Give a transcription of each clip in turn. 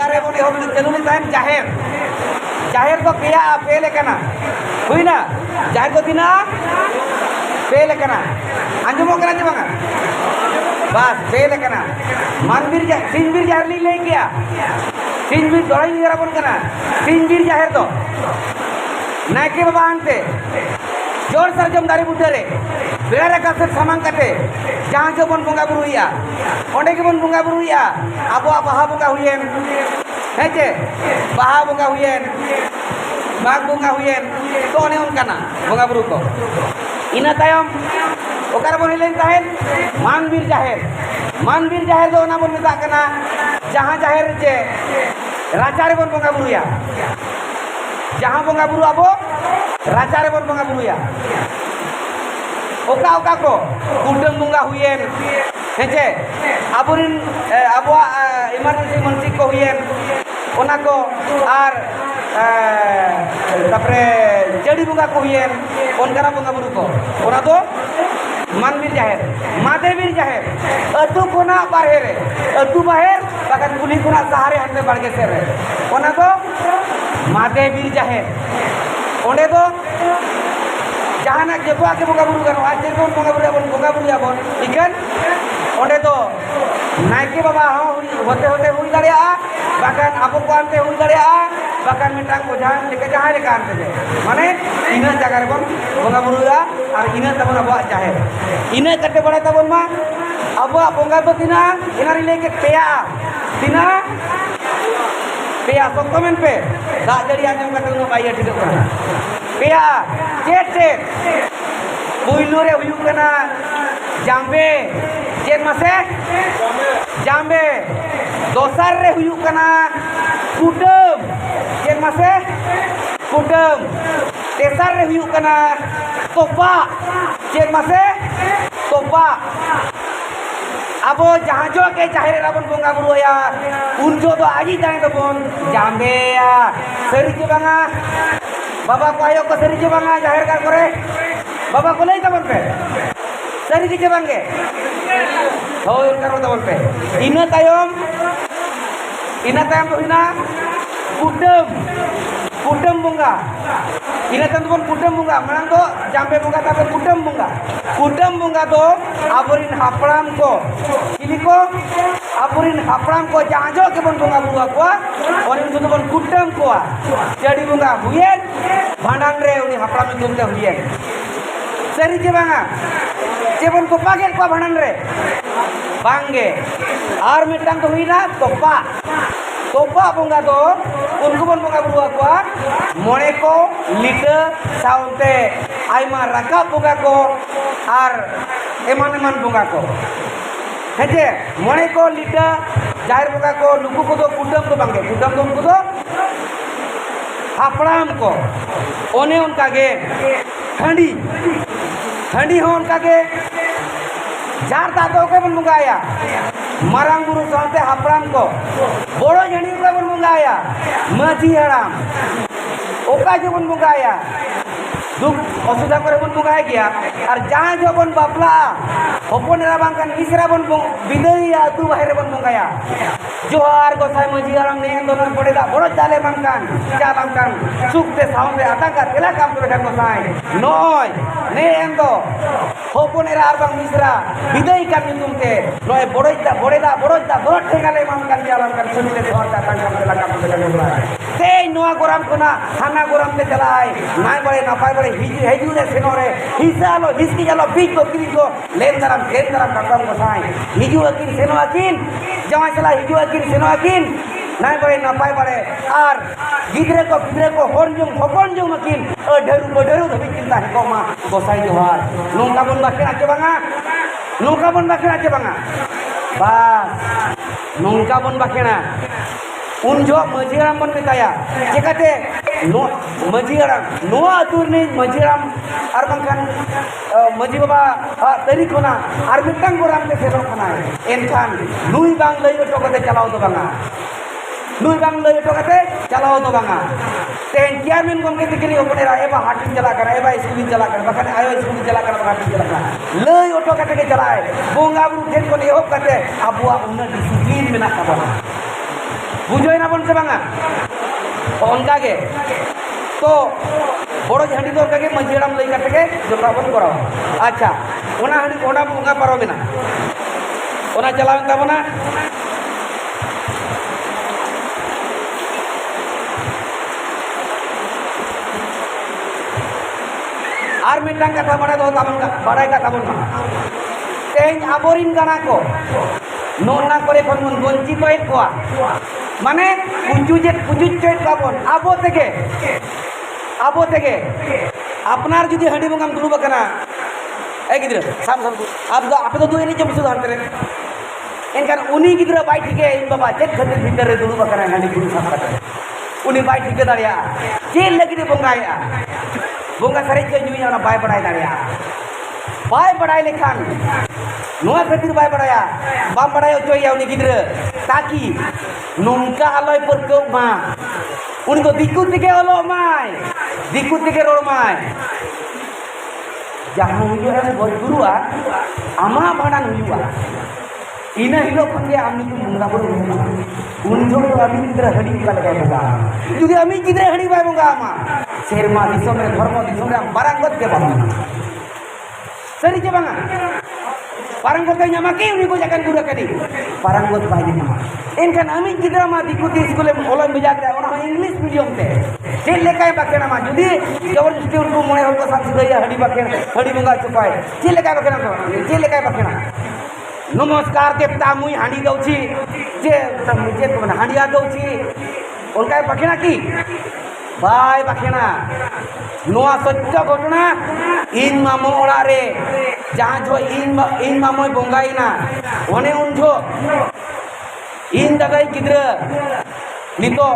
अरे बोले हम चलू टाइम जाहिर जाहिर को पिया पे लेकना हुई ना जाहिर को दिना पे लेकना अंजुमो कना चे बांगा बस पे लेकना मानवीर सिंहबीर जाहिर ली ले गया सिंहबीर दोड़ाई निगरा बन कना सिंहबीर जाहिर तो नायके बाबा आनते जोर सरजम दारी बुटरे बेरा का से सामान कटे जहां जो बन बंगा बुरुइया ओंडे के बन बंगा बुरुइया आबो बाहा बंगा हुयेन हेचे बाहा बंगा हुयेन माग बंगा हुयेन तो ओने उनकाना बंगा बुरु को इना तायम ओकार बन हिलेन ताहेन मानवीर जाहिर दो ओना बन मेता कना जहां जाहिर चे राचारे बन बंगा बुरुइया जहां बंगा बुरु आबो राचारे बन बंगा बुरुइया ओका ओका को कुटुम बंगा हुयेन हेचे आबोरिन आबो इमरजेंसी मंत्री को हुयेन ओना को आर तापरे जड़ी बंगा को हुयेन ओनकाना बंगा बुरु को ओना दो मानवीर जाहिर मादेवीर जाहिर अतु कोना बाहेर अतु बाहेर बाकान कुली कोना सहारे हंदे बाड़गे से रे ओना दो मादेवीर जाहिर ओंडे दो जहाना जेबो आके बंगा बुरु गानो आज जेबो बंगा बुरु याबन इकन ओंडे दो नायके बाबा होते होते हुई दाड़िया बाकान आबो को आनते हुई दाड़िया बाकान मिटांग बोझान लेके जहां लेके आनते दे माने इना जगह रे बन बंगा बुरुया और इना तबन अबो जाहिर इना कटे बड़ा तबन मा अबो बंगा दो तिना इना रे लेके पेया तिना पेया तो कमेंट पे दा जड़ी आजम कटे नो बाइया ठीक करा पेया चेट पुइलो रे हुयु कना जाम्बे चेट मासे जाम्बे दोसर रे हुयु कना कुटुम चेट मासे कुटुम तेसर रे हुयु कना तोपा चेट मासे तोपा आबो जहां जो के जाहिर राबन बंगा बुरुया उन जो तो आजी जाने तो बोन जाम्बे या सरी के बांगा बाबा को आयो को सरी के बांगा जाहिर कर करे बाबा को ले तबन पे सरी के बांगे हो करो तबन पे इना तायम तो हिना कुटुम बंगा इना तन बोन कुटुम बंगा मानन तो जाम्बे बंगा तापे कुटुम बंगा तो आबोरिन हापड़ाम को चिली को आबोरिन हापड़ाम को जाजो के बन बंगा बुआ को और इन तो बन कुटुम को जड़ी बंगा हुयेन भांडान रे उनी हापड़ाम तुम ते हुयेन सरी के बांगा जेबन को पागे को भांडान रे बांगे और मिटांग तो हुईना तोपा बंगा तो उनको बन बंगा बुआ को मोड़े को लीटर साउंटे आइमा रका बंगा को और एमान बंगा को हेजे मोड़े को लीटर जाहिर बंगा को लुकु को तो कुटुम को बांगे कुटुम तो उनको तो हापड़ाम को ओने उनका गे ठंडी हो उनका के जार दादो के बन बंगाया मारांग बुरु साथे हापड़ाम को बड़ो झंडी को बन बंगाया माझी हराम ओका जो बन बंगाया दुख असुविधा करे बन बंगाया गया और जहां जो बन बापला हपन एरा बांकान मिसरा बन बिदइया तू बाहर बन बंगाया जोहार गोसाई माझी हराम ने दोनों पड़ेगा बड़ो चाले बांकान सुखते साउंडे आताका तेला काम करे ढंग गोसाई नय ने एंदो हपन एरा आर बांग मिसरा बिदई का नितुमते नय बड़ेदा बड़ ठेगाले बांकान जालाम कान सुनिते जोहार ता काम तेला काम करे ढंग गोसाई ते नोआ गोराम कोना हाना गोराम ते चलाय नाय बड़े नापाय बड़े हिजु ने सेनोरे हिसालो हिसकी जालो बीच को किरी को लेन दाराम काम गोसाई हिजु अकिन सेनो अकिन जमा चला हिजु अकिन सेनो अकिन नाय बड़े नापाय बड़े और गिदरे को हपन जो अकिन ढेरू धबी चिंता है को मा गोसाई जोहार नोंका बन बाखेना चे बांगा बस नोंका बन बाखेना उन जो माझी हराम बन मेताया चिकाते माझी हराम नोआ आतुर ने माझी हराम और बांखान माझी बाबा तरी कोना और मिटांग गोराम ते सेनो खाना एनखान नुई बांग लई ओटो कते चलाओ तो बांगा तेन चेयरमैन गमके तिकरी ओपनेरा एबा हाटिन चला कर एबा स्कूल चला कर बखन आयो स्कूल चला कर हाटिन चला कर लई ओटो कते के चलाए बोंगा बुरु ठेन को एहोब कते अबुआ उन्ना डिसिप्लिन मेना का बुझे ना बन से बांगा तो उनका के तो बड़ो हांडी तो उनका के मंझी हड़ाम लई करते के जमरा बन कराओ अच्छा ओना हांडी ओना बोंगा पारो बिना ओना चलावेन ताबोना और मिटांग कथा बड़ा दो ताबन का बड़ा का ताबन मा तेज आबोरिन गाना को नोना करे फन वंचित होइत कोआ माने पुजुज चोइत ताबन आबो तेगे अपनार जुदी हांडी बंगाम दुलुब कना ए गिद्र साम अब दो आप तो दो एनी जम सुध हरते रे एनकान उनी गिद्र बाई ठीके इन बाबा चेक खते भीतर रे दुलुब कना हांडी बुरु साम कते उनी बाई ठीके दाड़िया जे लगी बंगाया बोंगा सरेज के जुई ना बाय पढ़ाई दाड़िया बाय पढ़ाई लेखान नोआ खातिर बाय पढ़ाया बाम पढ़ाई चोया उनी गिद्र ताकि नोंका आलोय परकौ मा उनी तो दिकु तेगे ओलो माय दिकु तेगे रोड माय जहां हुजुआ गज गुरुआ आमा भाडान हुजुआ इना हिलो खंगे आमी तु मुंगा बुरु उन जो आमी गिद्र हडी का लगा बोगा जुदी आमी गिद्र हडी बाय बोगा आमा शेरमा दिसोम रे धर्म दिसोम रे बारांगत के बाबा सरी के बांगा पारंगत के ᱧᱟᱢᱟ के उनी को जकन गुरु कदी पारंगत बाय ᱧᱟᱢᱟ एनखान आमी गिद्रा मा दिकुती स्कूल में ओलो भेजा दे ओना इंग्लिश मीडियम ते जे लेकाय बाकेना मा जुदी जबरदस्ती उनको मोने हल को साथ गया हडी बाकेन हडी बंगा चुपाय जे लेकाय बाकेना तो जे लेकाय बाकेना नमस्कार देवता मुई हांडी दउची जे तो हांडिया दउची उनका बाकेना की बाय बाकेना नोआ सत्य घटना इन मामो ओड़ा रे जहां जो इन मामोय बोंगाइना ओने उन जो इन दादाई गिद्र नितो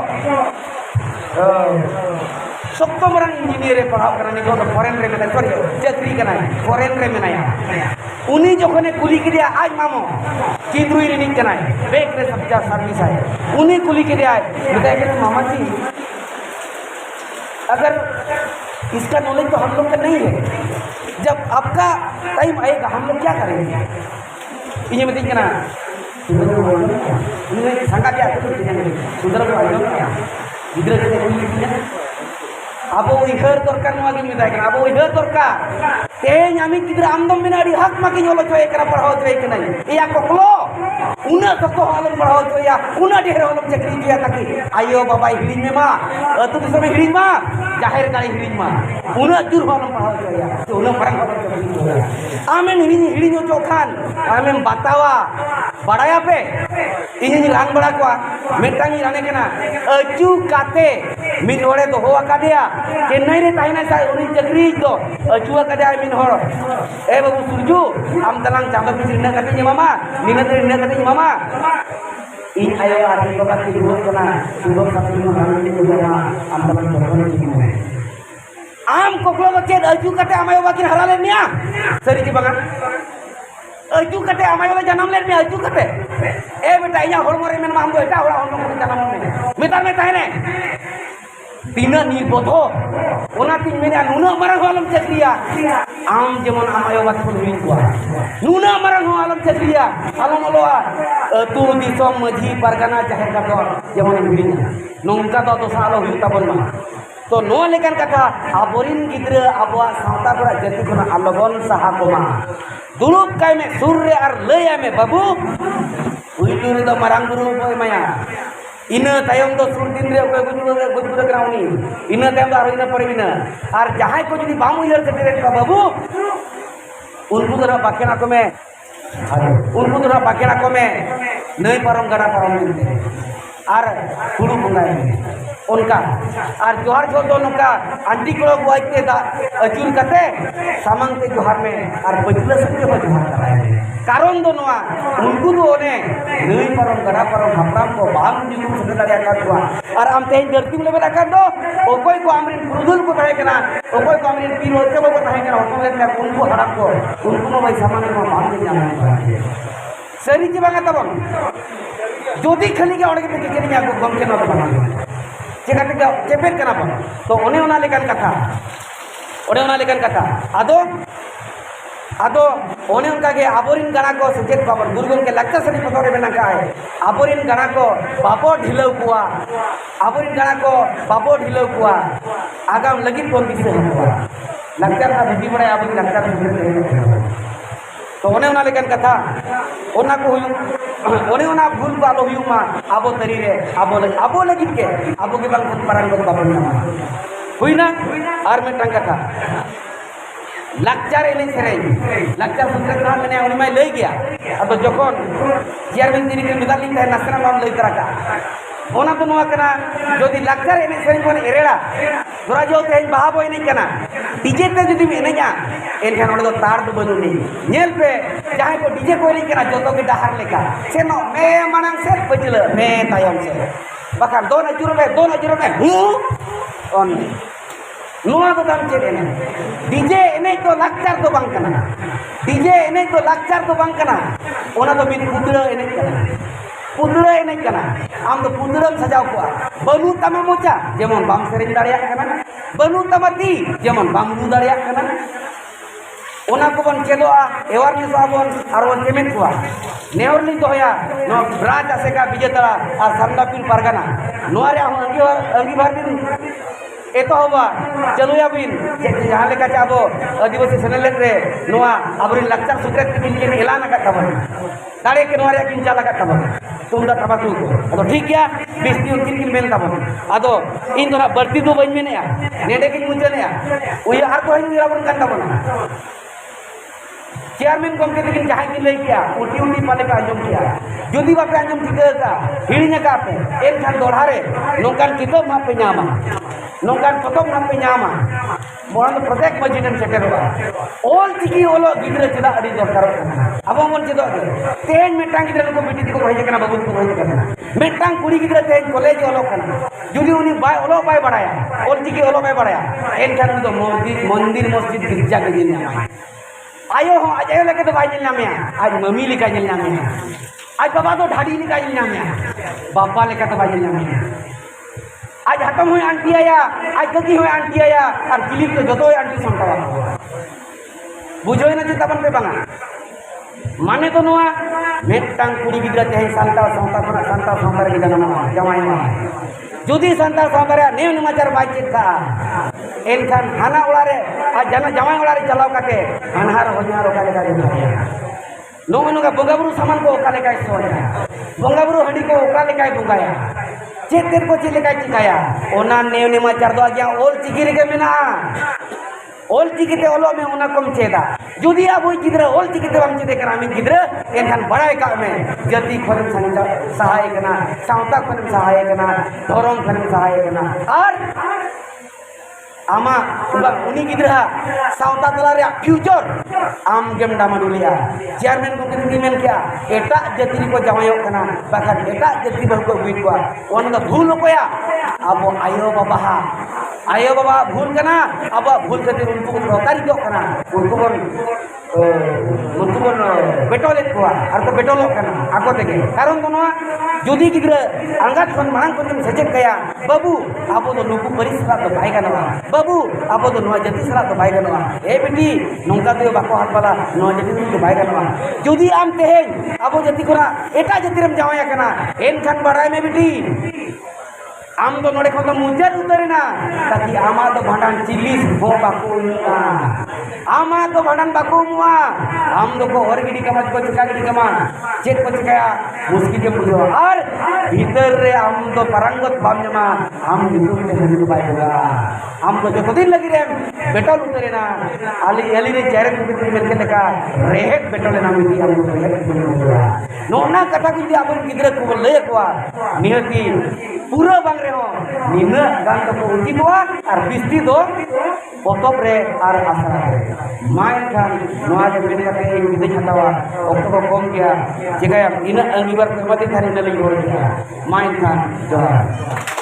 सप्तम रंग इंजीनियर पढ़ाव करना नितो तो फॉरेन रे में सॉरी चाकरी करना है फॉरेन रे में नया उनी जोखने कुली के दिया आज मामो किद्रुई रे निकना है बेक रे सबजा सर्विस है उनी कुली के दिया बताया कि मामा जी अगर इसका नॉलेज तो हम लोग का नहीं है जब आपका टाइम आएगा हम लोग क्या करेंगे ये मैं देखना संगा क्या सुंदर गिद्रा के अब उहर दरकार नवागी मेता अब उहर दरकार तेज आमी गिद्रा आमदम बिना अड़ी हक माकी ओलो चोय करा पढ़ाओ चोय के नहीं या कोकलो उना सको आलम पढ़ाओ चोया उना ढेर आलम चकरी चोया ताकि आयो बाबा हिरिन में मा अतु दिसम हिरिन मा जाहिर गाड़ी हिरिन मा उना जुर आलम पढ़ाओ चोया तो उना परंग चकरी चोया आमेन हिरिन चोखान आमेन बतावा बड़ाया पे इन रान बड़ा को मेटांगी राने के ना अचू काते मिन होड़े तो हो आकादिया चेन्नई रे ताहिना सा उनी चकरी तो अचू आकादिया मिन होड़ ए बाबू सुरजू आम तलांग चांदो पिसिर न कते मामा निनत रे न कते मामा इन आयो आदि बाबा की रोज कना सुबह साथी में गाने को जाना आम तलांग चोखन की आम कोकलो बच्चे अचू काते आमायो बाकी हरा ले निया सरी की बगा अजू कते आमाय वाला जन्म ले में अजू कते ए बेटा इया हड़मो रे में माम दो एटा होला हड़मो को जन्म में मेतार में ताहेने तीना निर्बोधो ओना तीन मेना नुना मरन होलम चक्रिया आम जेमन आमाय वाला को हिरिन को नुना मरन होलम चक्रिया आलम लोआ तू दिसम मझी परगना जाहिर का तो जेमन हिरिन नोंका तो सालो हिता बन मा तो नो लेकन कथा आबोरिन गिद्र आबवा सावता बड़ा जति कोना अलगन सहा कोमा दुलुप काय में सूर्य और लया में बाबू उइटुर दो मारांग गुरु बोय माया इन तायम दो सुर दिन रे ओके गुजबुर कराउनी इन तायम दो आरो परिना और जहां को जदी बामु इधर से का बाबू उनको दरा बाकेना को में उनको दरा बाकेना को में नई परम गड़ा परम और हुड़ू बंगाई उनका और जोहर जो दोनों का आंटी को बुआते अचूर करते सामंग के जोहर में और बचला सबके जोहर कराए कारण दोनों उनको तो ने नई परम गड़ा परम हपराम को बाम जुलूम से लड़ाया कर हुआ और हम तेज धरती में लगा कर दो ओकोई को अमरिन पुरुदुल को तहे केना ओकोई को अमरिन पीर होते को तहे केना होतो में उनको हराम को उनको भाई सामान को बाम के जाना सरी की बात तब जोदी खली के ओड़े के के में गम के न बना चेकाते के चेपेट कना बन तो ओने ओना लेकन कथा ओने ओना लेकन कथा आदो ओने उनका के आबोरिन गाना को सचेत पावन गुरु गंके लाक्चर सरी पतोरे में नका है आबोरिन गाना को बाबो ढिलौ कुआ आबोरिन गाना को बाबो ढिलौ कुआ आगाम लगित कोन दिसे हुआ लाक्चर का भिजी बड़े आबोरिन लाक्चर तो ओने उना लेकिन कथा ओना को हुई ओने उना भूल को आलो हुई मा आबो तरी रे आबो लगित के आबो के बांग परंग को बाबो हुई ना और में टंग कथा लाक्चर एने सेरें लाक्चर सुंदर नाम मैंने उन्हीं में ले गया अब जोखन चेयरमैन दिनी के मिदाली है नसना नाम ले तरह का ओना तो नुआ कना जो दी लाक्चर एने सेरें को एरेड़ा थोड़ा जो तेज बहाबो एने कना डीजे ते जो दी एने जा एनखान ओने तो तार तो बनु नहीं नेल पे जहाँ को डीजे को एने कना जो तो के डहार लेका से नो मैं मनंग से बचले मैं तायम से bahkan दो नजरों में on नुआ तो दाम चेरे ने डीजे एने तो लाक्चर तो बांग कना डीजे एने तो लाक्चर तो बांग कना ओना तो मिन पुतरा एने कना आम तो पुतरम सजाव को बनु तमा मोचा जेमन बाम सेरेन दाड़िया कना बनु तमा ती जेमन बाम रु दाड़िया कना ओना को बन चेदोआ एवारनेस आबन आरोन पेमेंट को नेवरली दोया नो ब्रांच आसेका बिजेतरा और सामनापिल परगना नोरे अंगीभार दिन एतो होबा चलुया बिन जहां लेका चाबो आदिवासी सेनेलेट रे नोआ आबरिन लाक्चर सुक्रेत किन एलान का तबन दाड़े के नोरे किन चाला का तबन तुमदा तबातु अदो ठीक गया 20 दिन किन मेन तबन अदो इन दोना बर्ती दो बइन मेने नेडे किन मुंजने उय आर को हिन राबन का तबन चेयरमैन गमके लेकिन जहाँ की लई किया उठी पाले पे आंजम किया जुदी बापे आंजम ठिका हिड़िया का पे एनखान दोड़ारे नोकान किताब ना पे नामा नोकान पतोब ना पे नामा मोहन प्रत्येक मस्जिदन सेटेरोगा ओल चिकी ओलो गिदरे चेदा अड़ी दरकार अब मन चेदो तेज मेटांग गिदरे को बेटी को भेजे कना बाबू को भेजे कना मेटांग कुड़ी गिदरे तेज कॉलेज ओलो कना जुदी उनी बाय ओलो बाय बड़ाया ओल चिकी ओलो बाय बड़ाया एनखान तो मंदिर मस्जिद गिरजा के दिन नामा आयो हो आज आयो लेके तो भाई जलना में आज मम्मी लेके जलना में आज बाबा तो ढाडी लेके जलना में बाबा लेके तो भाई जलना में आज हतम हुए आंटी आया आज गलती हुए आंटी आया और क्लिप तो जतो आंटी संतावा बुझो ना चिताबन पे बांगा माने तो नुआ मेटांग कुड़ी गिदरा तेहे सांताल संतार गिदरा नामा जमाई मा जुदी संताल संतार नेव निमाचार बाइचित का एनखान हाना उड़ारे आज जना जमाई उड़ारे चलाव काके अनहार होनियार ओकाले का नुका बंगाबुरु सामान को ओकाले का सोया बंगाबुरु हंडी को ओकाले का बुंगाया चेतेर को चिलेका चिकाया ओना नेव निमाचार दो आज्ञा ओल चिकी रे मेना ओल चिकीते ओलो में ओना कम चेदा जुदी अब गिद्रा ओल चिकीते बाम चेदे करा में गिद्रा एनखान बड़ाई का में जति खरम संजा सहाय कना सावता खरम सहाय कना धरम खरम सहाय कना और आमा उनी गिद्रा सावता तला रे फ्यूचर आम गेम डामाडुलिया चेयरमैन को किन मेन क्या एटा जति को जमायो कना बाखा एटा जति बल को बुई को ओन द भूल कोया अब आयो बाबा भूल कना अब भूल खातिर उनको रोकारी दो कना उनको बन बेटोले को और तो बेटोलो कना आको तेगे कारण तो जुदी गिद्रा अंगात खन मांग को तुम सजेत कया बाबू आबो तो नुकु परिसरा तो भाई गनवा बाबू आबो तो नुआ जति सरा तो भाई गनवा ए बेटी नोंका तो बाको हाथ वाला नुआ जति तो भाई गनवा जुदी आम तेहेन आबो जति कोना एटा जति रम जावया कना एन खान बड़ाई में बेटी आम तो नोड़े खन तो मुजर उतरेना ताकि आमा तो भांडान चिल्लीस हो बाको आमा तो भांडान बाको मुआ आम तो को और गिडी कमा को चिका गिडी कमा चेक को चिकाया मुस्की के बुझो और भीतर रे आम तो परंगत बाम जमा आम भीतर में हनी बाय होगा आम तो जो दिन लगी रे बेटल उतरेना आली रे चेहरे को मिल के लगा रेहत बेटल नाम दी आम को रेहत नोना कथा को आप गिद्रा को ले को निहती पूरा बांग रे हो निना गान तो उची तो और बिस्ती दो पोतोप रे और आसरा रे माय खान नोआ जे मेन कते विदेश हतावा ओक्तो को कम किया जगह इन अंगीबार मते थारी न लई हो गया माय खान जोहार